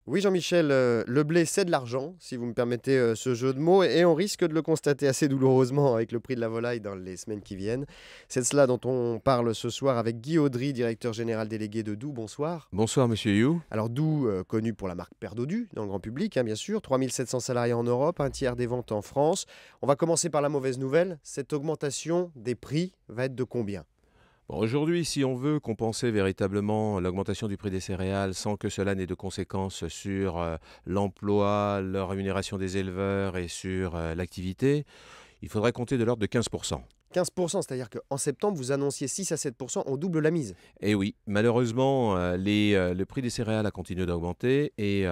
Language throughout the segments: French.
Oui, Jean-Michel, le blé, c'est de l'argent, si vous me permettez ce jeu de mots, et on risque de le constater assez douloureusement avec le prix de la volaille dans les semaines qui viennent. C'est de cela dont on parle ce soir avec Guy Audry, directeur général délégué de Doux. Bonsoir. Bonsoir Monsieur You. Alors Doux, connu pour la marque Père Dodu, dans le grand public, hein, bien sûr, 3700 salariés en Europe, un tiers des ventes en France. On va commencer par la mauvaise nouvelle. Cette augmentation des prix va être de combien? Bon, aujourd'hui, si on veut compenser véritablement l'augmentation du prix des céréales sans que cela n'ait de conséquences sur l'emploi, la rémunération des éleveurs et sur l'activité, il faudrait compter de l'ordre de 15%. 15%, c'est-à-dire qu'en septembre, vous annonciez 6 à 7%, on double la mise. Et oui, malheureusement, le prix des céréales a continué d'augmenter et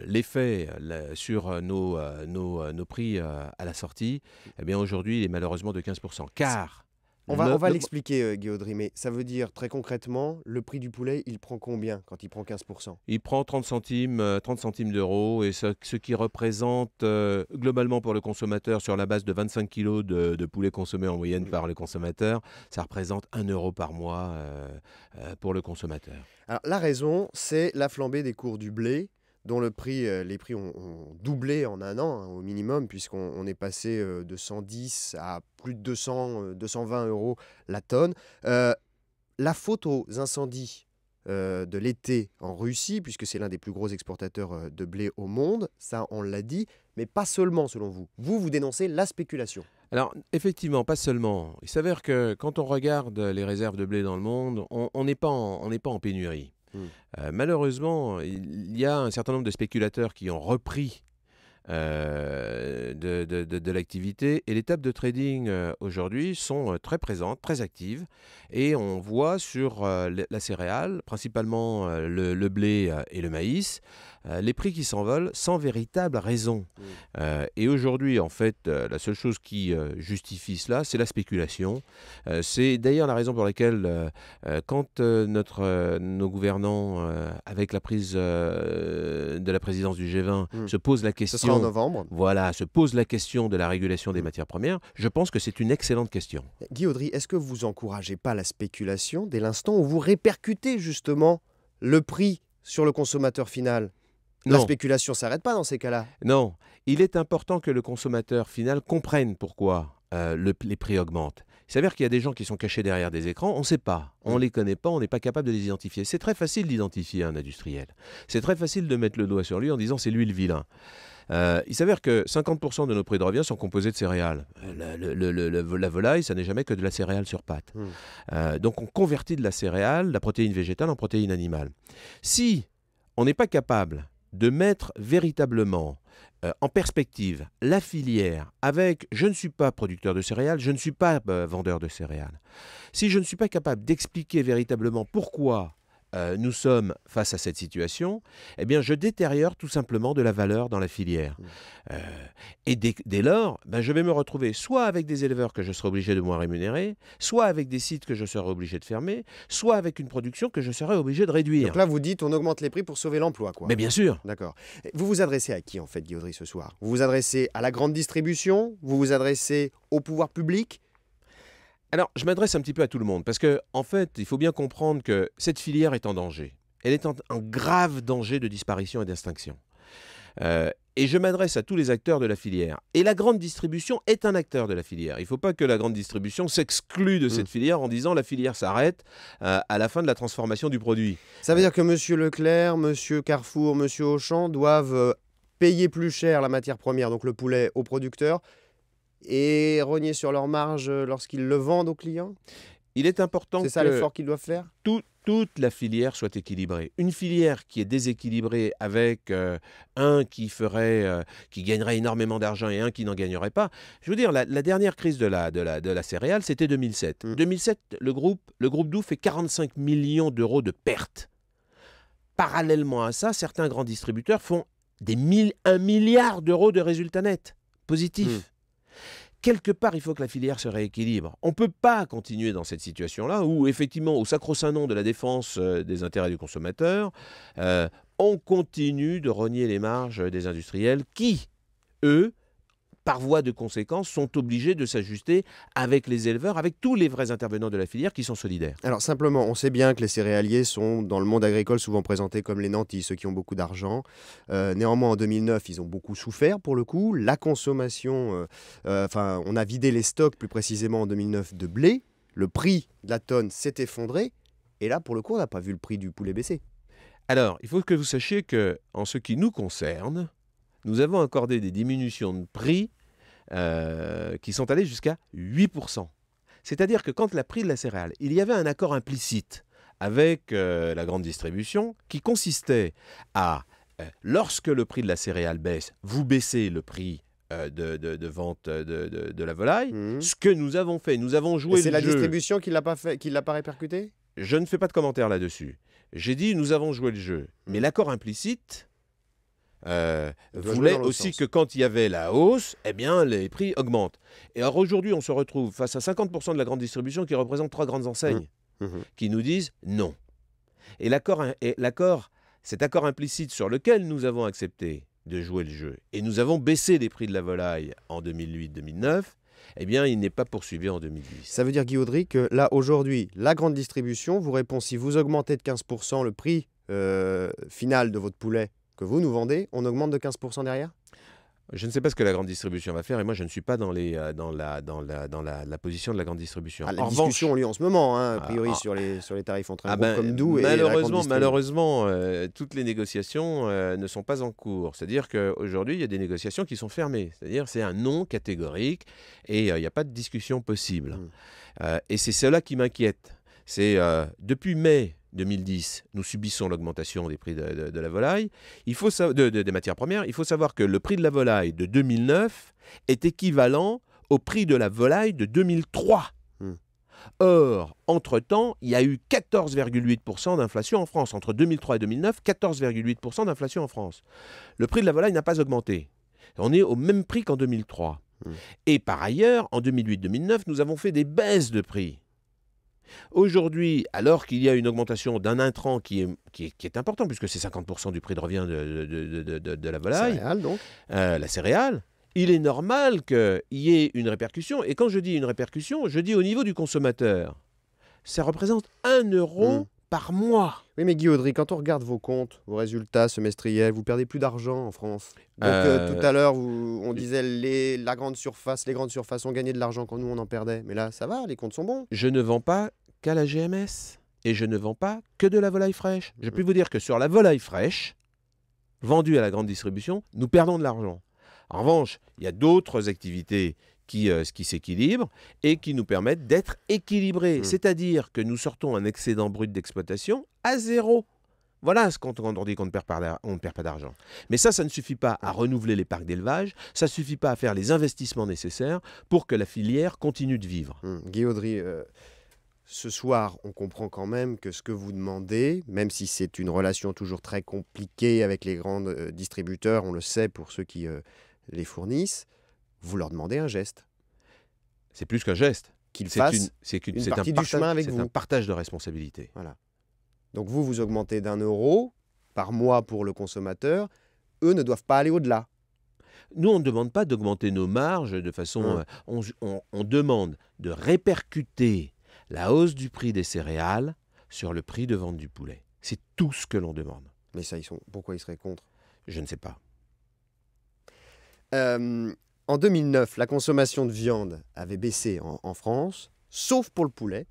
l'effet sur nos prix à la sortie, eh bien aujourd'hui, il est malheureusement de 15%. Car On va l'expliquer, Guy Audry, mais ça veut dire très concrètement, le prix du poulet, il prend combien quand il prend 15%? il prend 30 centimes d'euros, et ce qui représente globalement pour le consommateur, sur la base de 25 kilos de poulet consommé en moyenne par le consommateur, ça représente 1 euro par mois pour le consommateur. Alors la raison, c'est la flambée des cours du blé, dont les prix ont doublé en un an, hein, au minimum, puisqu'on est passé de 110 à plus de 200, 220 euros la tonne. La faute aux incendies de l'été en Russie, puisque c'est l'un des plus gros exportateurs de blé au monde, ça on l'a dit, mais pas seulement selon vous. Vous dénoncez la spéculation. Alors, effectivement, pas seulement. Il s'avère que quand on regarde les réserves de blé dans le monde, on n'est pas en pénurie. Malheureusement, il y a un certain nombre de spéculateurs qui ont repris de l'activité, et les tables de trading aujourd'hui sont très présentes, très actives, et on voit sur la céréale, principalement le blé et le maïs, les prix qui s'envolent sans véritable raison. Et aujourd'hui, en fait, la seule chose qui justifie cela, c'est la spéculation. C'est d'ailleurs la raison pour laquelle, quand nos gouvernants, avec la prise de la présidence du G20, se posent la Ce sera en question, novembre. voilà, se pose la question de la régulation des matières premières, je pense que c'est une excellente question. Guy Audry, est-ce que vous encouragez pas la spéculation dès l'instant où vous répercutez justement le prix sur le consommateur final? La Non, spéculation s'arrête pas dans ces cas-là. non, il est important que le consommateur final comprenne pourquoi les prix augmentent. Il s'avère qu'il y a des gens qui sont cachés derrière des écrans, on ne sait pas, on ne les connaît pas, on n'est pas capable de les identifier. C'est très facile d'identifier un industriel. C'est très facile de mettre le doigt sur lui en disant c'est lui le vilain. Il s'avère que 50% de nos prix de revient sont composés de céréales. La volaille, ça n'est jamais que de la céréale sur pâte. Donc on convertit de la céréale, la protéine végétale, en protéine animale. Si on n'est pas capable de mettre véritablement en perspective la filière avec je ne suis pas producteur de céréales, je ne suis pas vendeur de céréales. Si je ne suis pas capable d'expliquer véritablement pourquoi nous sommes face à cette situation, eh bien je détériore tout simplement de la valeur dans la filière. Et dès lors, je vais me retrouver soit avec des éleveurs que je serai obligé de moins rémunérer, soit avec des sites que je serai obligé de fermer, soit avec une production que je serai obligé de réduire. Donc là, vous dites on augmente les prix pour sauver l'emploi, quoi. Mais bien sûr. D'accord. Vous vous adressez à qui, en fait, Guy Audry, ce soir? Vous vous adressez à la grande distribution? Vous vous adressez au pouvoir public? Alors, je m'adresse un petit peu à tout le monde, parce que, en fait, il faut bien comprendre que cette filière est en danger. Elle est en grave danger de disparition et d'extinction. Et je m'adresse à tous les acteurs de la filière. Et la grande distribution est un acteur de la filière. Il ne faut pas que la grande distribution s'exclue de cette filière en disant la filière s'arrête à la fin de la transformation du produit. Ça veut dire que M. Leclerc, M. Carrefour, M. Auchan doivent payer plus cher la matière première, donc le poulet, aux producteurs, et rogner sur leur marge lorsqu'ils le vendent aux clients? Il est important C'est ça que l'effort qu'ils doivent faire? toute la filière soit équilibrée. Une filière qui est déséquilibrée avec un qui gagnerait énormément d'argent et un qui n'en gagnerait pas. Je veux dire, la dernière crise de la céréale, c'était 2007. 2007, le groupe Doux fait 45 millions d'euros de pertes. Parallèlement à ça, certains grands distributeurs font 1 milliard d'euros de résultats nets positifs. Quelque part, il faut que la filière se rééquilibre. On ne peut pas continuer dans cette situation-là où, effectivement, au sacro-saint nom de la défense des intérêts du consommateur, on continue de rogner les marges des industriels qui, eux, par voie de conséquence, sont obligés de s'ajuster avec les éleveurs, avec tous les vrais intervenants de la filière qui sont solidaires. Alors simplement, on sait bien que les céréaliers sont dans le monde agricole souvent présentés comme les nantis, ceux qui ont beaucoup d'argent. Néanmoins, en 2009, ils ont beaucoup souffert pour le coup. La consommation, on a vidé les stocks plus précisément en 2009 de blé. Le prix de la tonne s'est effondré. Et là, pour le coup, on n'a pas vu le prix du poulet baisser. Alors, il faut que vous sachiez qu'en ce qui nous concerne, nous avons accordé des diminutions de prix qui sont allées jusqu'à 8%. C'est-à-dire que quand le prix de la céréale, il y avait un accord implicite avec la grande distribution qui consistait à, lorsque le prix de la céréale baisse, vous baissez le prix de vente de la volaille. Ce que nous avons fait, nous avons joué le jeu. C'est la distribution qui ne l'a pas répercuté? Je ne fais pas de commentaire là-dessus. J'ai dit nous avons joué le jeu. Mais l'accord implicite voulait aussi que quand il y avait la hausse, eh bien, les prix augmentent. Et alors aujourd'hui, on se retrouve face à 50% de la grande distribution qui représente 3 grandes enseignes qui nous disent non. Et cet accord implicite sur lequel nous avons accepté de jouer le jeu, et nous avons baissé les prix de la volaille en 2008-2009, eh bien, il n'est pas poursuivi en 2010. Ça veut dire, Guy Audry, que là, aujourd'hui, la grande distribution vous répond, si vous augmentez de 15% le prix final de votre poulet que vous nous vendez, on augmente de 15% derrière? Je ne sais pas ce que la grande distribution va faire, et moi, je ne suis pas dans la position de la grande distribution. La discussion a lieu en ce moment, a priori, sur les tarifs entre un groupe comme Doux et la grande distribution. Malheureusement, toutes les négociations ne sont pas en cours. C'est-à-dire qu'aujourd'hui, il y a des négociations qui sont fermées. C'est-à-dire c'est un non catégorique et il n'y a pas de discussion possible. Et c'est cela qui m'inquiète. C'est depuis mai 2010, nous subissons l'augmentation des prix de la volaille, des matières premières. Il faut savoir que le prix de la volaille de 2009 est équivalent au prix de la volaille de 2003. Or, entre-temps, il y a eu 14,8% d'inflation en France. Entre 2003 et 2009, 14,8% d'inflation en France. Le prix de la volaille n'a pas augmenté. On est au même prix qu'en 2003. Et par ailleurs, en 2008-2009, nous avons fait des baisses de prix. Aujourd'hui, alors qu'il y a une augmentation d'un intrant qui est important, puisque c'est 50% du prix de revient de la volaille, céréale, donc. La céréale, il est normal qu'il y ait une répercussion. Et quand je dis une répercussion, je dis au niveau du consommateur. Ça représente 1 euro par mois. Oui, mais Guy Audry, quand on regarde vos comptes, vos résultats semestriels, vous perdez plus d'argent en France. Donc tout à l'heure, on disait les grandes surfaces ont gagné de l'argent quand nous on en perdait. Mais là, ça va, les comptes sont bons. Je ne vends pas qu'à la GMS et je ne vends pas que de la volaille fraîche. Je peux vous dire que sur la volaille fraîche, vendue à la grande distribution, nous perdons de l'argent. En revanche, il y a d'autres activités qui s'équilibrent et qui nous permettent d'être équilibrés. C'est-à-dire que nous sortons un excédent brut d'exploitation à 0. Voilà ce qu'on dit qu'on ne perd pas d'argent. Mais ça ne suffit pas à renouveler les parcs d'élevage, ça ne suffit pas à faire les investissements nécessaires pour que la filière continue de vivre. Guy Audry, ce soir, on comprend quand même que ce que vous demandez, même si c'est une relation toujours très compliquée avec les grands distributeurs, on le sait pour ceux qui les fournissent, vous leur demandez un geste. C'est plus qu'un geste. Qu'ils fassent une partie du chemin avec vous. C'est un partage de responsabilité. Voilà. Donc vous augmentez d'1 euro par mois pour le consommateur. Eux ne doivent pas aller au-delà. Nous, on ne demande pas d'augmenter nos marges de façon... On demande de répercuter la hausse du prix des céréales sur le prix de vente du poulet. C'est tout ce que l'on demande. Mais ça, pourquoi ils seraient contre? Je ne sais pas. En 2009, la consommation de viande avait baissé en France, sauf pour le poulet,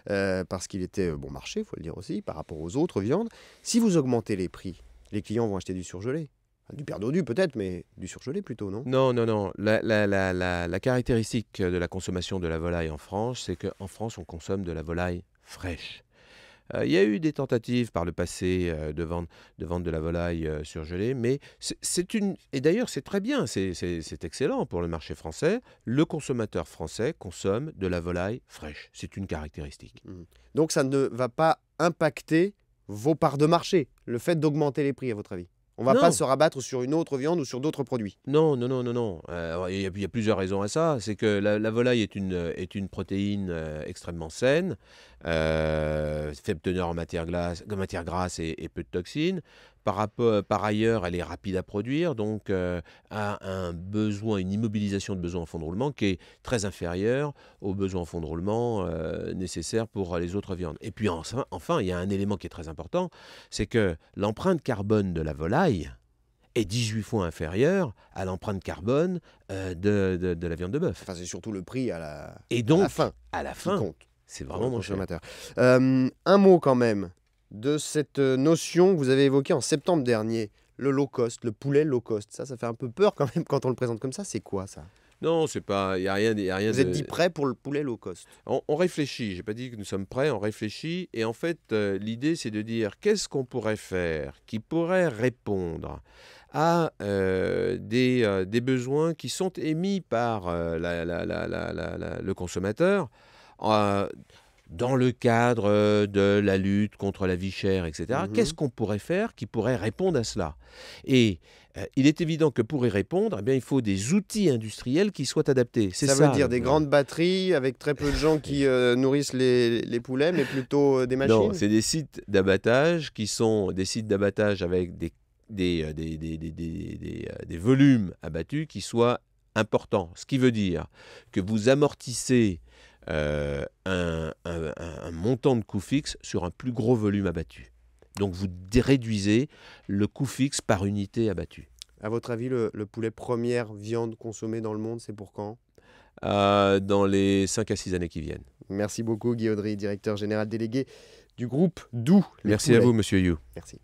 parce qu'il était bon marché, il faut le dire aussi, par rapport aux autres viandes. Si vous augmentez les prix, les clients vont acheter du surgelé. Du perdodu peut-être, mais du surgelé plutôt, non? Non. La caractéristique de la consommation de la volaille en France, c'est qu'en France, on consomme de la volaille fraîche. Il y a eu des tentatives par le passé de vente de la volaille surgelée, mais et d'ailleurs c'est très bien, c'est excellent pour le marché français. Le consommateur français consomme de la volaille fraîche, c'est une caractéristique. Donc ça ne va pas impacter vos parts de marché, le fait d'augmenter les prix à votre avis? On ne va pas se rabattre sur une autre viande ou sur d'autres produits? Non. Il y a plusieurs raisons à ça. C'est que la volaille est une protéine extrêmement saine. faible teneur en matière grasse et peu de toxines. Par ailleurs, elle est rapide à produire, donc a une immobilisation de besoin en fond de roulement qui est très inférieure aux besoins en fond de roulement nécessaires pour les autres viandes. Et puis enfin, il y a un élément qui est très important, c'est que l'empreinte carbone de la volaille est 18 fois inférieure à l'empreinte carbone de la viande de bœuf. Enfin, c'est surtout le prix à la, Et à donc, la fin à la qui fin, compte c'est pour le vraiment moins cher. consommateur. Un mot quand même de cette notion que vous avez évoquée en septembre dernier, le low cost, le poulet low cost. Ça fait un peu peur quand même quand on le présente comme ça. C'est quoi ça? Non, c'est pas, il n'y a rien, y a rien Vous êtes dit prêt pour le poulet low cost? On réfléchit, j'ai pas dit que nous sommes prêts, on réfléchit. Et en fait, l'idée, c'est de dire qu'est-ce qu'on pourrait faire qui pourrait répondre à des besoins qui sont émis par le consommateur dans le cadre de la lutte contre la vie chère, etc. Qu'est-ce qu'on pourrait faire qui pourrait répondre à cela? Et il est évident que pour y répondre, eh bien, il faut des outils industriels qui soient adaptés. Ça veut dire des grandes batteries avec très peu de gens qui nourrissent les poulets, mais plutôt des machines? Non, c'est des sites d'abattage qui sont des sites d'abattage avec des volumes abattus qui soient importants. Ce qui veut dire que vous amortissez un montant de coût fixe sur un plus gros volume abattu. Donc vous réduisez le coût fixe par unité abattue. À votre avis, le poulet première viande consommée dans le monde, c'est pour quand? Dans les 5 à 6 années qui viennent. Merci beaucoup Guy Audry, directeur général délégué du groupe Doux. Merci à vous, Monsieur You. Merci.